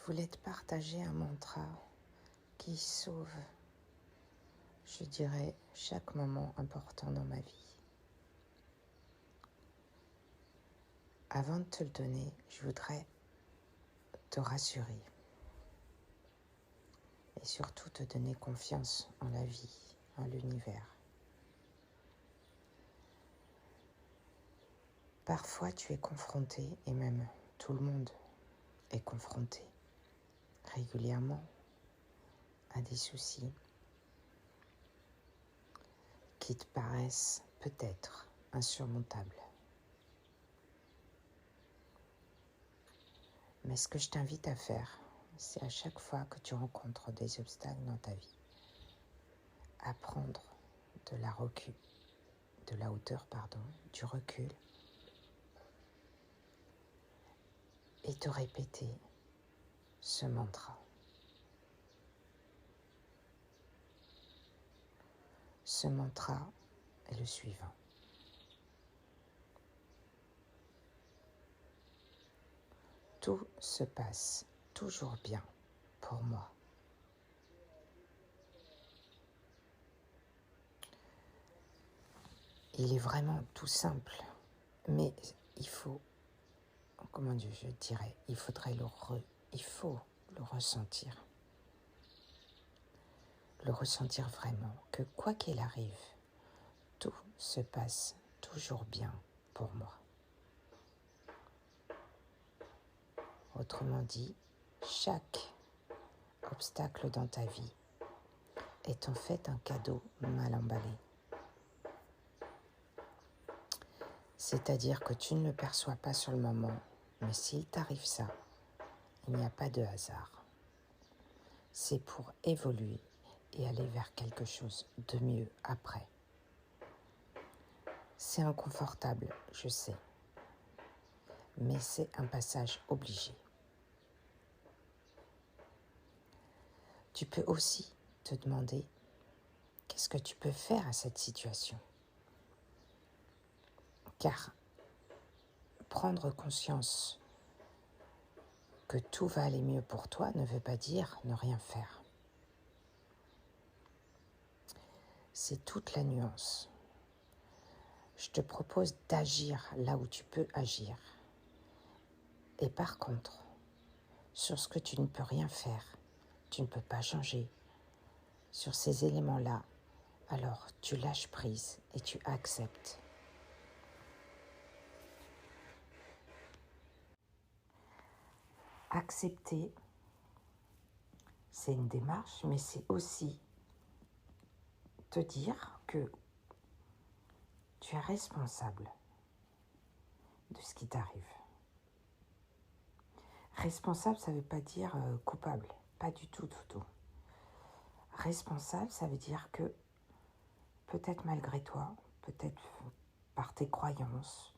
voulais te partager un mantra qui sauve, je dirais, chaque moment important dans ma vie. Avant de te le donner, je voudrais te rassurer et surtout te donner confiance en la vie, en l'univers. Parfois, tu es confronté, et même tout le monde est confronté régulièrement à des soucis qui te paraissent peut-être insurmontables. Mais ce que je t'invite à faire, c'est à chaque fois que tu rencontres des obstacles dans ta vie, à prendre de la hauteur, du recul, et te répéter ce mantra. Ce mantra est le suivant. Tout se passe toujours bien pour moi. Il est vraiment tout simple, mais il faut, il faut le ressentir. Le ressentir vraiment, que quoi qu'il arrive, tout se passe toujours bien pour moi. Autrement dit, chaque obstacle dans ta vie est en fait un cadeau mal emballé. C'est-à-dire que tu ne le perçois pas sur le moment, mais s'il t'arrive ça, il n'y a pas de hasard. C'est pour évoluer et aller vers quelque chose de mieux après. C'est inconfortable, je sais, mais c'est un passage obligé. Tu peux aussi te demander qu'est-ce que tu peux faire à cette situation. Car prendre conscience que tout va aller mieux pour toi ne veut pas dire ne rien faire. C'est toute la nuance. Je te propose d'agir là où tu peux agir. Et par contre, sur ce que tu ne peux rien faire, tu ne peux pas changer, sur ces éléments-là, alors tu lâches prise et tu acceptes. Accepter, c'est une démarche, mais c'est aussi te dire que tu es responsable de ce qui t'arrive. Responsable, ça ne veut pas dire coupable, pas du tout. Responsable, ça veut dire que peut-être malgré toi, peut-être par tes croyances,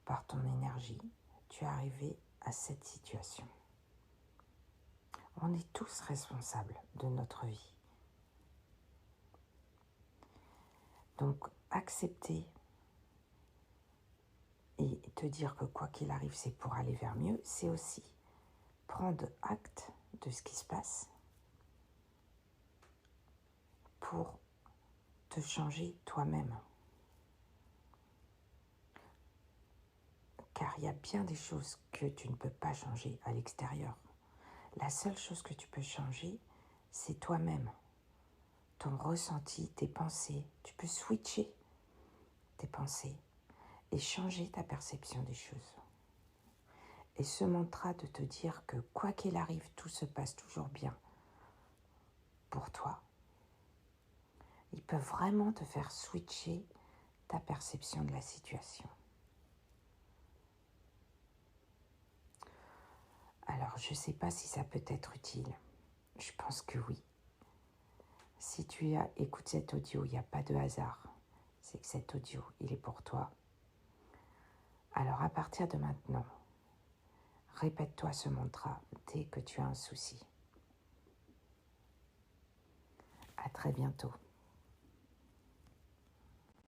par ton énergie, tu es arrivé à cette situation. On est tous responsables de notre vie. Donc, accepter et te dire que quoi qu'il arrive, c'est pour aller vers mieux, c'est aussi prendre acte de ce qui se passe pour te changer toi-même. Car il y a bien des choses que tu ne peux pas changer à l'extérieur. La seule chose que tu peux changer, c'est toi-même. Ton ressenti, tes pensées. Tu peux switcher tes pensées et changer ta perception des choses. Et ce mantra de te dire que quoi qu'il arrive, tout se passe toujours bien pour toi, il peut vraiment te faire switcher ta perception de la situation. Alors, je ne sais pas si ça peut être utile. Je pense que oui. Si tu écoutes cet audio, il n'y a pas de hasard. C'est que cet audio, il est pour toi. Alors, à partir de maintenant, répète-toi ce mantra dès que tu as un souci. À très bientôt.